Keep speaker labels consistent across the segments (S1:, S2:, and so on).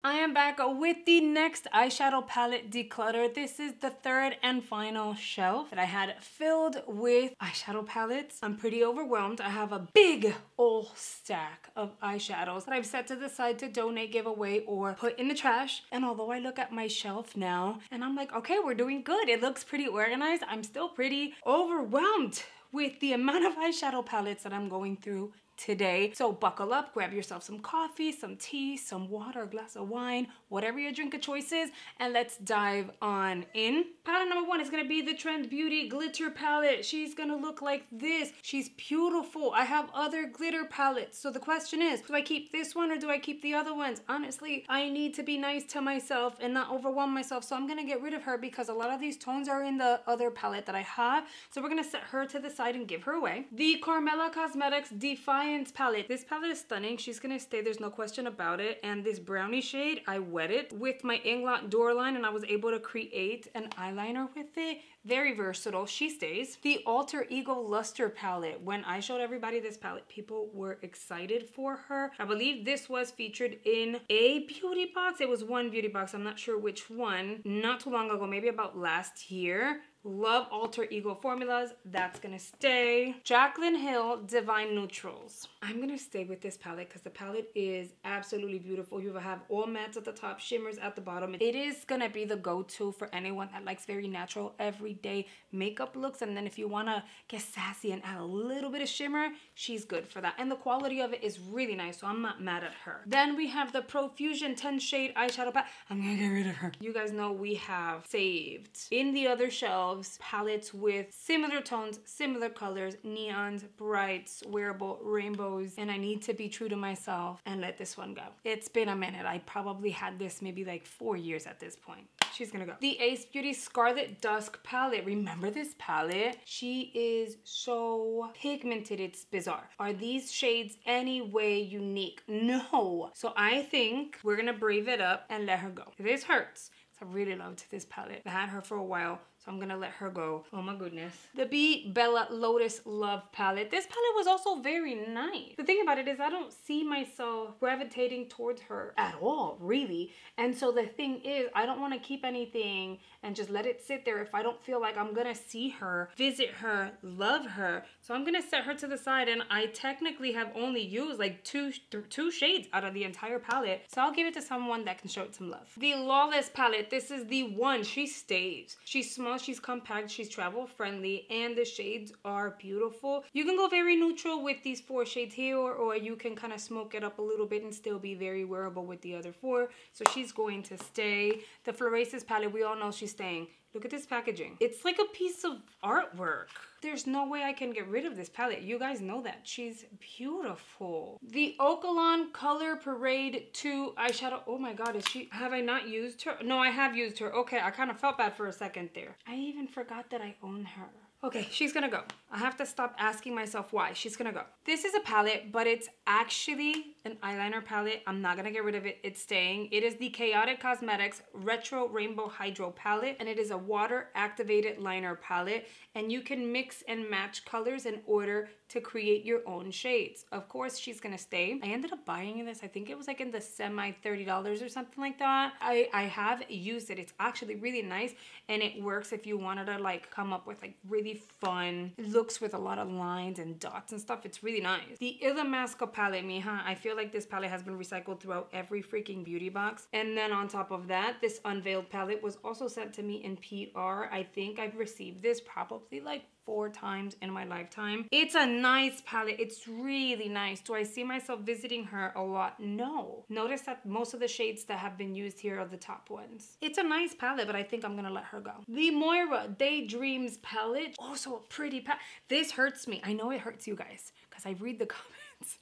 S1: I am back with the next eyeshadow palette declutter. This is the third and final shelf that I had filled with eyeshadow palettes. I'm pretty overwhelmed. I have a big old stack of eyeshadows that I've set to the side to donate, give away, or put in the trash. And although I look at my shelf now and I'm like, okay, we're doing good. It looks pretty organized. I'm still pretty overwhelmed with the amount of eyeshadow palettes that I'm going through today. So buckle up, grab yourself some coffee, some tea, some water, a glass of wine, whatever your drink of choice is, and let's dive on in. Palette number one is gonna be the Trend Beauty Glitter Palette. She's gonna look like this. She's beautiful. I have other glitter palettes. So the question is, do I keep this one or do I keep the other ones? Honestly, I need to be nice to myself and not overwhelm myself. So I'm gonna get rid of her because a lot of these tones are in the other palette that I have. So we're gonna set her to the side and give her away. The Carmela Cosmetics Defiance palette. This palette is stunning. She's gonna stay, there's no question about it. And this brownie shade, I wet it with my Inglot Door line and I was able to create an eyeliner with it. Very versatile. She stays. The Alter Ego Luster palette. When I showed everybody this palette, people were excited for her. I believe this was featured in a beauty box. It was one beauty box. I'm not sure which one. Not too long ago, maybe about last year. Love Alter Ego formulas. That's gonna stay. Jaclyn Hill Divine Neutrals. I'm gonna stay with this palette because the palette is absolutely beautiful. You have all mattes at the top, shimmers at the bottom. It is gonna be the go-to for anyone that likes very natural, everyday makeup looks. And then if you wanna get sassy and add a little bit of shimmer, she's good for that. And the quality of it is really nice, so I'm not mad at her. Then we have the Profusion 10 Shade Eyeshadow Palette. I'm gonna get rid of her. You guys know we have saved in the other shelves palettes with similar tones, similar colors, neons, brights, wearable, rainbows, and I need to be true to myself and let this one go. It's been a minute. I probably had this maybe like 4 years at this point. She's gonna go. The Ace Beauty Scarlet Dusk palette. Remember this palette? She is so pigmented, it's bizarre. Are these shades any way unique? No. So I think we're gonna brave it up and let her go. This hurts. I really loved this palette. I had her for a while, so I'm gonna let her go. Oh my goodness. The Be Bella Lotus Love palette. This palette was also very nice. The thing about it is I don't see myself gravitating towards her at all, really. And so the thing is, I don't want to keep anything and just let it sit there if I don't feel like I'm gonna see her, visit her, love her. So I'm gonna set her to the side, and I technically have only used like two shades out of the entire palette. So I'll give it to someone that can show it some love. The Lawless palette. This is the one. She stays. She's small, she's compact, she's travel friendly, and the shades are beautiful. You can go very neutral with these 4 shades here, or you can kind of smoke it up a little bit and still be very wearable with the other 4. So she's going to stay. The Florasis palette, we all know she's staying. Look at this packaging. It's like a piece of artwork. There's no way I can get rid of this palette. You guys know that. She's beautiful. The Okalon Color Parade 2 eyeshadow. Oh my God, have I not used her? No, I have used her. Okay, I kind of felt bad for a second there. I even forgot that I own her. Okay, she's gonna go. I have to stop asking myself why. She's gonna go. This is a palette, but it's actually an eyeliner palette. I'm not gonna get rid of it. It's staying. It is the Chaotic Cosmetics Retro Rainbow Hydro palette, and it is a water activated liner palette, and you can mix and match colors in order to create your own shades. Of course, she's gonna stay. I ended up buying this. I think it was like in the semi $30 or something like that. I have used it. It's actually really nice, and it works if you wanted to like come up with like really fun looks with a lot of lines and dots and stuff. It's really nice. The Illamasqua palette, mija. I feel like this palette has been recycled throughout every freaking beauty box. And then on top of that, this Unveiled palette was also sent to me in PR. I think I've received this probably like 4 times in my lifetime. It's a nice palette. It's really nice. Do I see myself visiting her a lot? No. Notice that most of the shades that have been used here are the top ones. It's a nice palette, but I think I'm gonna let her go. The Moira Daydreams palette. Also a pretty palette. This hurts me. I know it hurts you guys because I read the comments.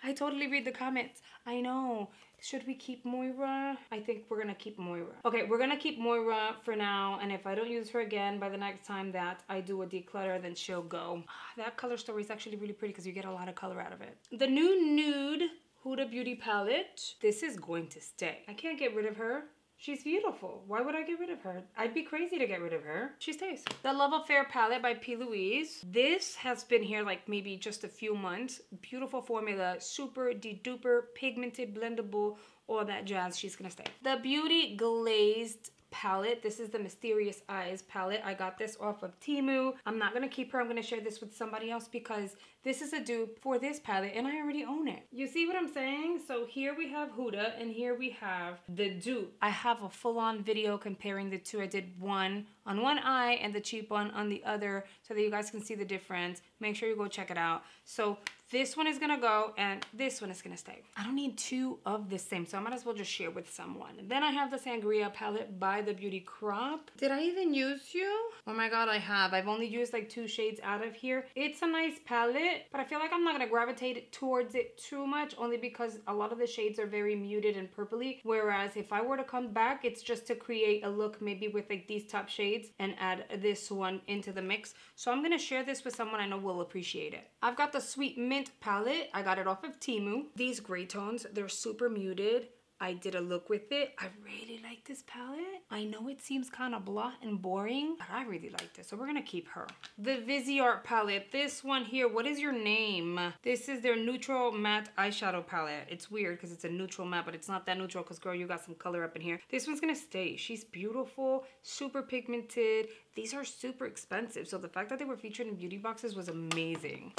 S1: I totally read the comments. I know. Should we keep Moira? I think we're gonna keep Moira. Okay, we're gonna keep Moira for now, and if I don't use her again by the next time that I do a declutter, then she'll go. That color story is actually really pretty because you get a lot of color out of it. The new Nude Huda Beauty palette. This is going to stay. I can't get rid of her. She's beautiful. Why would I get rid of her? I'd be crazy to get rid of her. She stays. The Love Affair palette by P. Louise. This has been here like maybe just a few months. Beautiful formula. Super de-duper pigmented blendable all that jazz, she's gonna stay. The Beauty Glazed palette. This is the Mysterious Eyes palette. I got this off of Temu. I'm not gonna keep her. I'm gonna share this with somebody else because this is a dupe for this palette and I already own it. You see what I'm saying? So here we have Huda and here we have the dupe. I have a full-on video comparing the two. I did one on one eye and the cheap one on the other so that you guys can see the difference. Make sure you go check it out. So this one is gonna go and this one is gonna stay. I don't need two of the same, so I might as well just share with someone. Then I have the Sangria palette by the Beauty Crop. Did I even use you? Oh my god, I have. I've only used like 2 shades out of here. It's a nice palette, but I feel like I'm not gonna gravitate towards it too much only because a lot of the shades are very muted and purpley. Whereas if I were to come back, it's just to create a look maybe with like these top shades and add this one into the mix. So I'm gonna share this with someone I know will appreciate it. I've got the Sweet Mint palette. I got it off of Temu. These gray tones, they're super muted. I did a look with it. I really like this palette. I know it seems kind of blah and boring, but I really like this, so we're gonna keep her. The Viseart palette. This one here, what is your name? This is their neutral matte eyeshadow palette. It's weird because it's a neutral matte, but it's not that neutral because girl, you got some color up in here. This one's gonna stay. She's beautiful, super pigmented. These are super expensive, so the fact that they were featured in beauty boxes was amazing.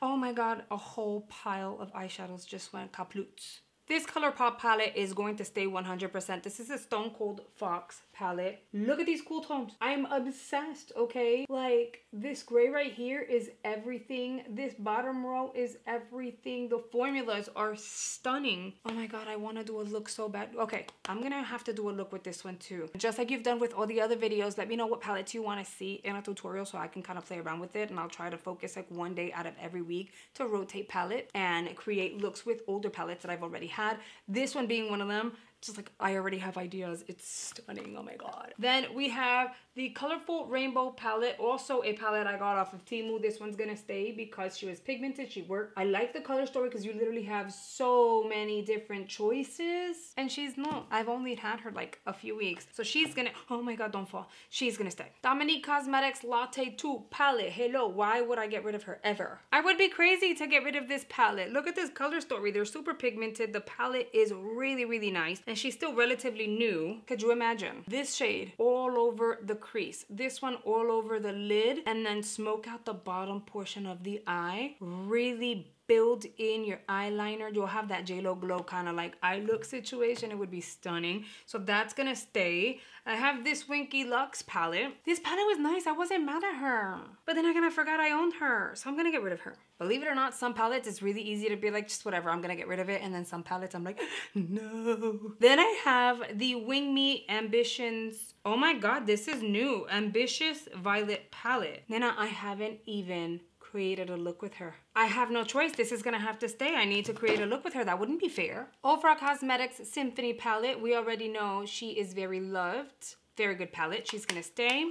S1: Oh my god, a whole pile of eyeshadows just went kaput. This ColourPop palette is going to stay 100%. This is a Stone Cold Fox palette. Look at these cool tones. I'm obsessed, okay? Like, this gray right here is everything. This bottom row is everything. The formulas are stunning. Oh my god, I want to do a look so bad. Okay, I'm gonna have to do a look with this one too. Just like you've done with all the other videos, let me know what palettes you want to see in a tutorial so I can kind of play around with it, and I'll try to focus like one day out of every week to rotate palette and create looks with older palettes that I've already had. This one being one of them. Just like I already have ideas. It's stunning. Oh my god. Then we have the Colorful Rainbow palette, also a palette I got off of Temu. This one's gonna stay because she was pigmented, she worked. I like the color story because you literally have so many different choices, and she's not. I've only had her like a few weeks, so she's gonna, oh my god, don't fall. She's gonna stay. Dominique Cosmetics Latte 2 palette. Hello, why would I get rid of her ever? I would be crazy to get rid of this palette. Look at this color story. They're super pigmented. The palette is really, really nice, and she's still relatively new. Could you imagine? This shade all over the crease, this one all over the lid, and then smoke out the bottom portion of the eye. Really build in your eyeliner. You'll have that JLo glow kind of like eye look situation. It would be stunning. So that's gonna stay. I have this Winky Lux palette. This palette was nice. I wasn't mad at her. But then I forgot I owned her. So I'm gonna get rid of her. Believe it or not, some palettes it's really easy to be like, just whatever, I'm gonna get rid of it. And then some palettes I'm like, no. Then I have the Wing Me Ambitions. Oh my god, this is new. Ambitious Violet palette. Nana, I haven't even created a look with her. I have no choice. This is gonna have to stay. I need to create a look with her. That wouldn't be fair. Ofra Cosmetics Symphony palette. We already know she is very loved. Very good palette. She's gonna stay.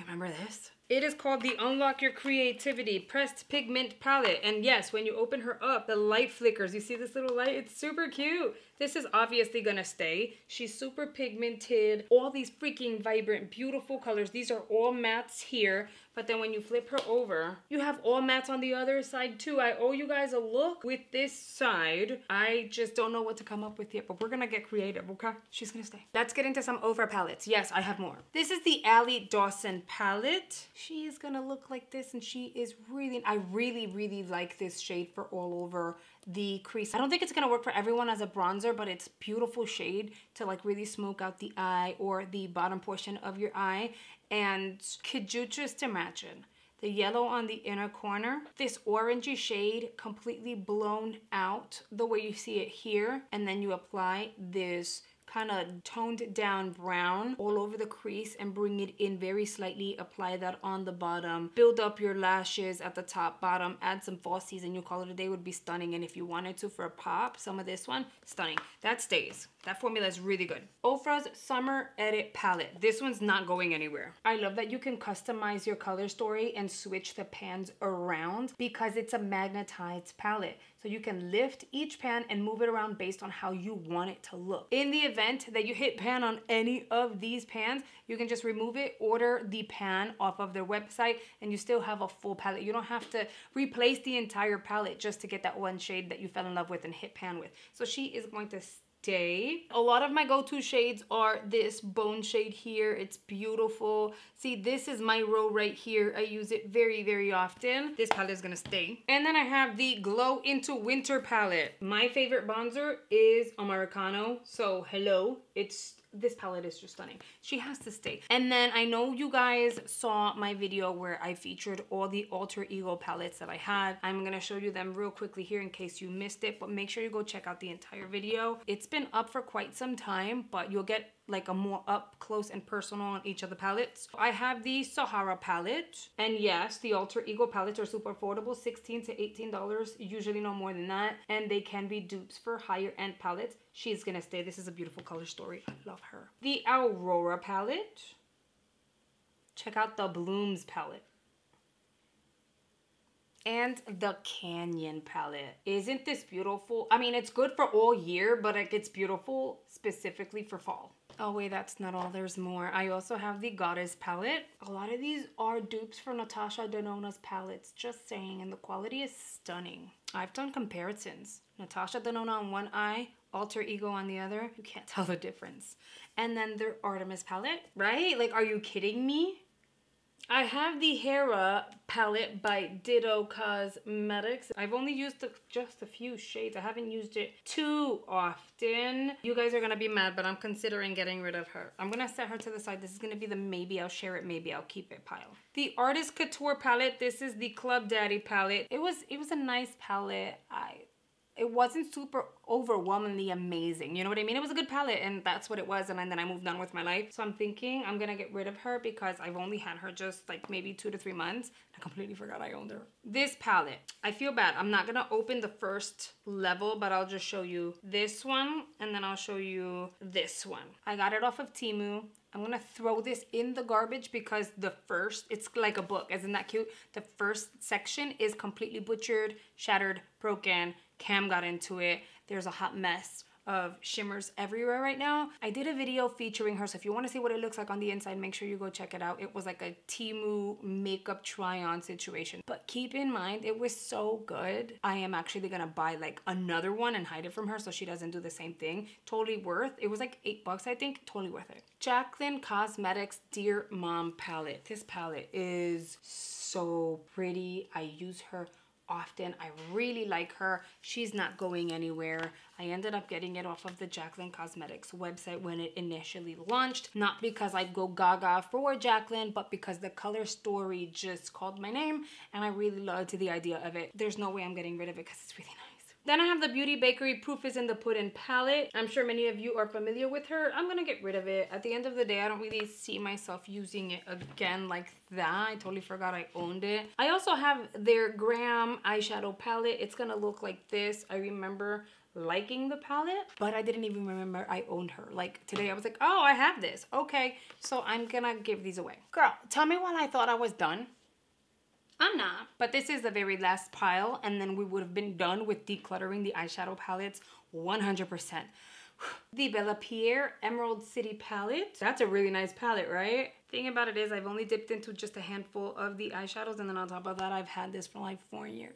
S1: Remember this? It is called the Unlock Your Creativity Pressed Pigment Palette. And yes, when you open her up, the light flickers. You see this little light? It's super cute. This is obviously gonna stay. She's super pigmented. All these freaking vibrant, beautiful colors. These are all mattes here. But then when you flip her over, you have all mattes on the other side too. I owe you guys a look with this side. I just don't know what to come up with yet, but we're gonna get creative, okay? She's gonna stay. Let's get into some over palettes. Yes, I have more. This is the Allie Dawson palette. She is gonna look like this, and she is really, I really, really like this shade for all over the crease. I don't think it's gonna work for everyone as a bronzer, but it's beautiful shade to like really smoke out the eye or the bottom portion of your eye. And could you just imagine the yellow on the inner corner, this orangey shade completely blown out the way you see it here, and then you apply this kind of toned down brown all over the crease and bring it in very slightly. Apply that on the bottom, build up your lashes at the top, bottom, add some falsies, and you call it a day. Would be stunning. And if you wanted to for a pop, some of this one, stunning. That stays. That formula is really good. Ofra's Summer Edit palette. This one's not going anywhere. I love that you can customize your color story and switch the pans around because it's a magnetized palette. So you can lift each pan and move it around based on how you want it to look. In the event that you hit pan on any of these pans, you can just remove it, order the pan off of their website, and you still have a full palette. You don't have to replace the entire palette just to get that one shade that you fell in love with and hit pan with. So she is going to day. A lot of my go-to shades are this bone shade here. It's beautiful. See, this is my row right here. I use it very, very often. This palette is gonna stay. And then I have the Glow Into Winter palette. My favorite bronzer is Americano. So hello, this palette is just stunning. She has to stay. And then I know you guys saw my video where I featured all the alter ego palettes that I had. I'm gonna show you them real quickly here in case you missed it, but make sure you go check out the entire video. It's been up for quite some time, but you'll get like a more up close and personal on each of the palettes. I have the Sahara palette, and yes, the alter ego palettes are super affordable, $16 to $18, usually no more than that, and they can be dupes for higher end palettes. She's gonna stay. This is a beautiful color story. I love her. The Aurora palette. Check out the Blooms palette. And the Canyon palette. Isn't this beautiful? I mean, it's good for all year, but like it's beautiful specifically for fall. Oh wait, that's not all, there's more. I also have the Goddess palette. A lot of these are dupes for Natasha Denona's palettes, just saying, and the quality is stunning. I've done comparisons. Natasha Denona on one eye, Alter Ego on the other. You can't tell the difference. And then their Artemis palette, right? Like, are you kidding me? I have the Hera palette by Ditto Cosmetics. I've only used just a few shades. I haven't used it too often. You guys are gonna be mad, but I'm considering getting rid of her. I'm gonna set her to the side. This is gonna be the maybe I'll share it, maybe I'll keep it pile. The Artist Couture palette. This is the Club Daddy palette. It was a nice palette. It wasn't super overwhelmingly amazing. You know what I mean? It was a good palette and that's what it was. And then I moved on with my life. So I'm thinking I'm gonna get rid of her because I've only had her just like maybe 2 to 3 months. I completely forgot I owned her. This palette, I feel bad. I'm not gonna open the first level, but I'll just show you this one and then I'll show you this one. I got it off of Temu. I'm gonna throw this in the garbage because it's like a book. Isn't that cute? The first section is completely butchered, shattered, broken. Cam got into it. There's a hot mess of shimmers everywhere right now. I did a video featuring her, so if you want to see what it looks like on the inside, make sure you go check it out. It was like a Temu makeup try-on situation. But keep in mind, it was so good. I am actually gonna buy like another one and hide it from her so she doesn't do the same thing. Totally worth. It was like $8, I think. Totally worth it. Jaclyn Cosmetics Dear Mom palette. This palette is so pretty. I use her often. I really like her. She's not going anywhere. I ended up getting it off of the Jaclyn Cosmetics website when it initially launched. Not because I go gaga for Jaclyn, but because the color story just called my name and I really loved the idea of it. There's no way I'm getting rid of it because it's really nice. Then I have the Beauty Bakery Proof is in the Pudding palette. I'm sure many of you are familiar with her. I'm gonna get rid of it. At the end of the day, I don't really see myself using it again like that. I totally forgot I owned it. I also have their Graham eyeshadow palette. It's gonna look like this. I remember liking the palette, but I didn't even remember I owned her. Like today I was like, oh, I have this. Okay, so I'm gonna give these away. Girl, tell me why I thought I was done. I'm not. But this is the very last pile and then we would have been done with decluttering the eyeshadow palettes 100%. The Bella Pierre Emerald City palette. That's a really nice palette, right? Thing about it is I've only dipped into just a handful of the eyeshadows and then on top of that I've had this for like 4 years.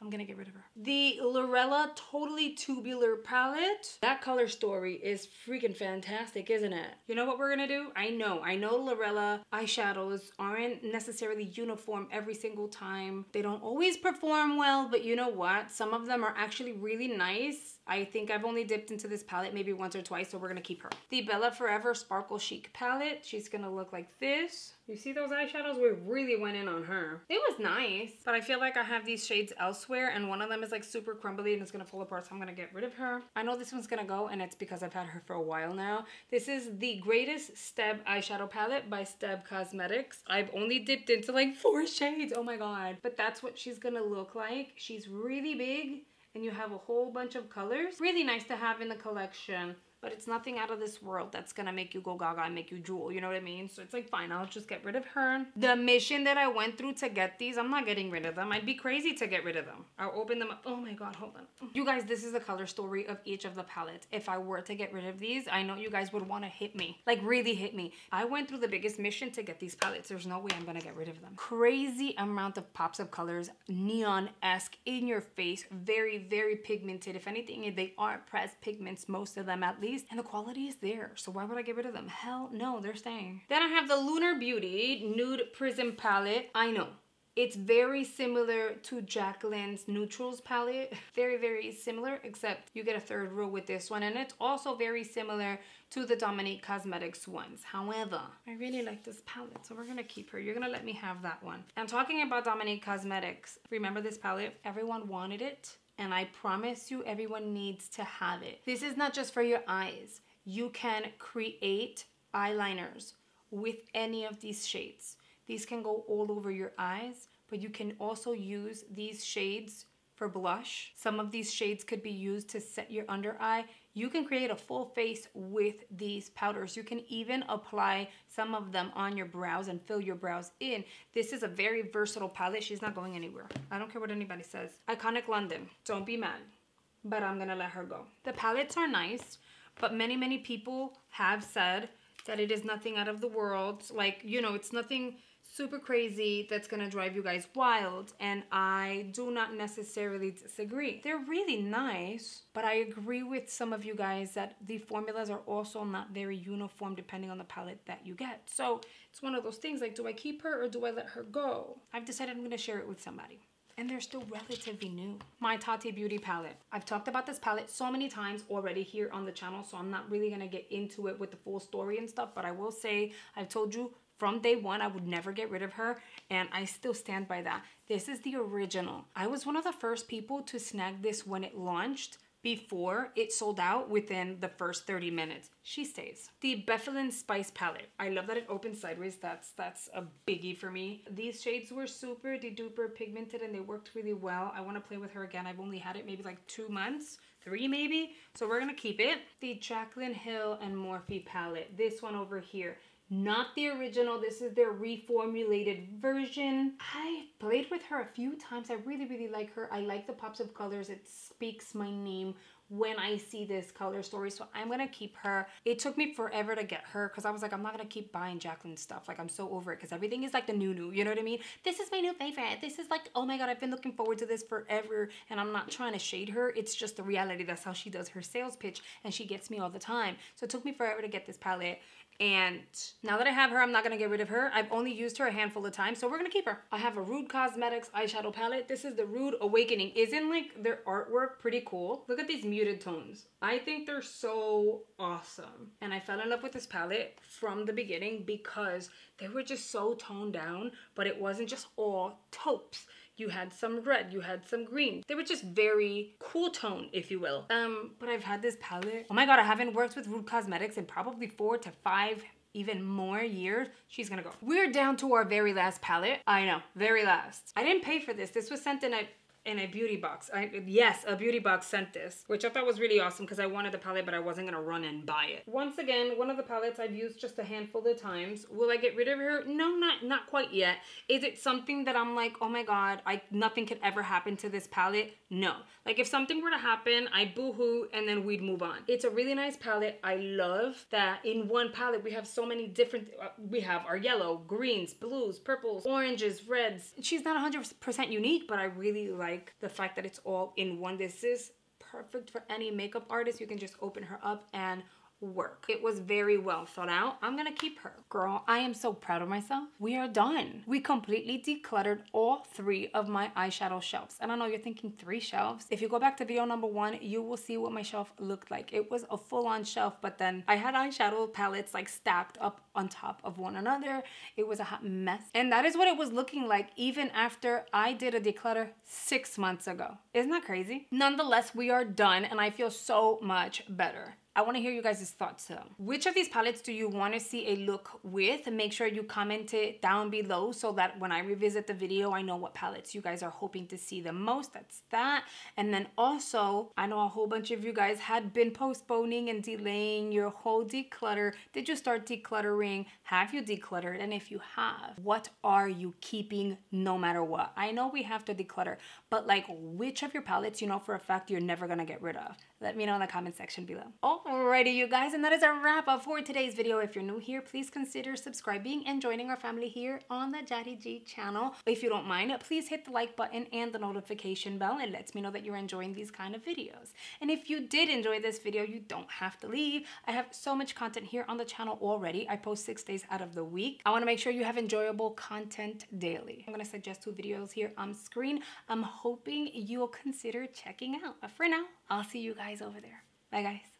S1: I'm gonna get rid of her. The Lorella Totally Tubular palette. That color story is freaking fantastic, isn't it? You know what we're gonna do? I know Lorella eyeshadows aren't necessarily uniform every single time. They don't always perform well, but you know what? Some of them are actually really nice. I think I've only dipped into this palette maybe once or twice, so we're gonna keep her. The Bella Forever Sparkle Chic palette. She's gonna look like this. You see those eyeshadows? We really went in on her. It was nice, but I feel like I have these shades elsewhere and one of them is like super crumbly and it's gonna fall apart, so I'm gonna get rid of her. I know this one's gonna go and it's because I've had her for a while now. This is the Greatest Steb eyeshadow palette by Steb Cosmetics. I've only dipped into like 4 shades, oh my god. But that's what she's gonna look like. She's really big and you have a whole bunch of colors. Really nice to have in the collection. but it's nothing out of this world that's gonna make you go gaga and make you drool, you know what I mean? So it's like, fine, I'll just get rid of her. The mission that I went through to get these, I'm not getting rid of them. I'd be crazy to get rid of them. I'll open them up. Oh my God, hold on. You guys, this is the color story of each of the palettes. If I were to get rid of these, I know you guys would want to hit me, like really hit me. I went through the biggest mission to get these palettes. There's no way I'm gonna get rid of them. Crazy amount of pops of colors, neon-esque, in your face, very, very pigmented. If anything, they are pressed pigments, most of them at least, and the quality is there. So why would I get rid of them? Hell no, they're staying. Then I have the Lunar Beauty Nude Prism palette. I know, it's very similar to Jacqueline's Neutrals palette. Very, very similar, except you get a third row with this one. And it's also very similar to the Dominique Cosmetics ones. However, I really like this palette, so we're gonna keep her. You're gonna let me have that one. And talking about Dominique Cosmetics, remember this palette? Everyone wanted it, and I promise you, everyone needs to have it. This is not just for your eyes. You can create eyeliners with any of these shades. These can go all over your eyes, but you can also use these shades for blush. Some of these shades could be used to set your under eye. You can create a full face with these powders. You can even apply some of them on your brows and fill your brows in. This is a very versatile palette. She's not going anywhere. I don't care what anybody says. Iconic London, don't be mad, but I'm gonna let her go. The palettes are nice, but many people have said that it is nothing out of the world. Like, you know, it's nothing super crazy that's gonna drive you guys wild, and I do not necessarily disagree. They're really nice, but I agree with some of you guys that the formulas are also not very uniform depending on the palette that you get. So it's one of those things, like, do I keep her or do I let her go? I've decided I'm gonna share it with somebody. And they're still relatively new. My Tati Beauty palette. I've talked about this palette so many times already here on the channel, so I'm not really gonna get into it with the full story and stuff, but I will say, I've told you from day one, I would never get rid of her, and I still stand by that. This is the original. I was one of the first people to snag this when it launched, before it sold out within the first 30 minutes. She stays. The Bethlehem Spice palette. I love that it opens sideways. That's a biggie for me. These shades were super duper pigmented and they worked really well. I want to play with her again. I've only had it maybe like 2 months, 3 maybe. So we're gonna keep it. The Jaclyn Hill and Morphe palette. This one over here. Not the original. This is their reformulated version. I played with her a few times. I really like her. I like the pops of colors. It speaks my name when I see this color story, so I'm gonna keep her. It took me forever to get her because I was like, I'm not gonna keep buying Jaclyn stuff. Like, I'm so over it because everything is like the new, you know what I mean? This is my new favorite. This is like, oh my God, I've been looking forward to this forever, and I'm not trying to shade her. It's just the reality. That's how she does her sales pitch, and she gets me all the time. So it took me forever to get this palette. And now that I have her, I'm not gonna get rid of her. I've only used her a handful of times, so we're gonna keep her. I have a Rude Cosmetics eyeshadow palette. This is the Rude Awakening. Isn't like their artwork pretty cool? Look at these muted tones. I think they're so awesome. And I fell in love with this palette from the beginning because they were just so toned down, but it wasn't just all taupes. You had some red, you had some green. They were just very cool tone, if you will. But I've had this palette. Oh my God, I haven't worked with Rude Cosmetics in probably 4 to 5, even more years. She's gonna go. We're down to our very last palette. I know, very last. I didn't pay for this. This was sent in a beauty box. Yes, a beauty box sent this, which I thought was really awesome because I wanted the palette, but I wasn't gonna run and buy it. Once again, one of the palettes I've used just a handful of times. Will I get rid of her? No, not quite yet. Is it something that I'm like, oh my God, nothing could ever happen to this palette? No. Like, if something were to happen, I boo-hoo and then we'd move on. It's a really nice palette. I love that in one palette we have so many different, we have our yellow, greens, blues, purples, oranges, reds. She's not 100% unique, but I really like the fact that it's all in one. This is perfect for any makeup artist. You can just open her up and work. It was very well thought out. I'm gonna keep her. Girl, I am so proud of myself. We are done. We completely decluttered all 3 of my eyeshadow shelves. And I know you're thinking 3 shelves. If you go back to video number 1, you will see what my shelf looked like. It was a full-on shelf, but then I had eyeshadow palettes like stacked up on top of one another. It was a hot mess. And that is what it was looking like even after I did a declutter 6 months ago. Isn't that crazy? Nonetheless, we are done and I feel so much better. I want to hear you guys' thoughts though. Which of these palettes do you want to see a look with? Make sure you comment it down below so that when I revisit the video, I know what palettes you guys are hoping to see the most. That's that. And then also, I know a whole bunch of you guys had been postponing and delaying your whole declutter. Did you start decluttering? Have you decluttered? And if you have, what are you keeping no matter what? I know we have to declutter, but like which of your palettes you know for a fact you're never gonna get rid of? Let me know in the comment section below. Alrighty, you guys, and that is a wrap up for today's video. If you're new here, please consider subscribing and joining our family here on the Yari G channel. If you don't mind, please hit the like button and the notification bell. It lets me know that you're enjoying these kind of videos. And if you did enjoy this video, you don't have to leave. I have so much content here on the channel already. I post 6 days out of the week. I want to make sure you have enjoyable content daily. I'm going to suggest 2 videos here on screen. I'm hoping you'll consider checking out. But for now, I'll see you guys over there. Bye, guys.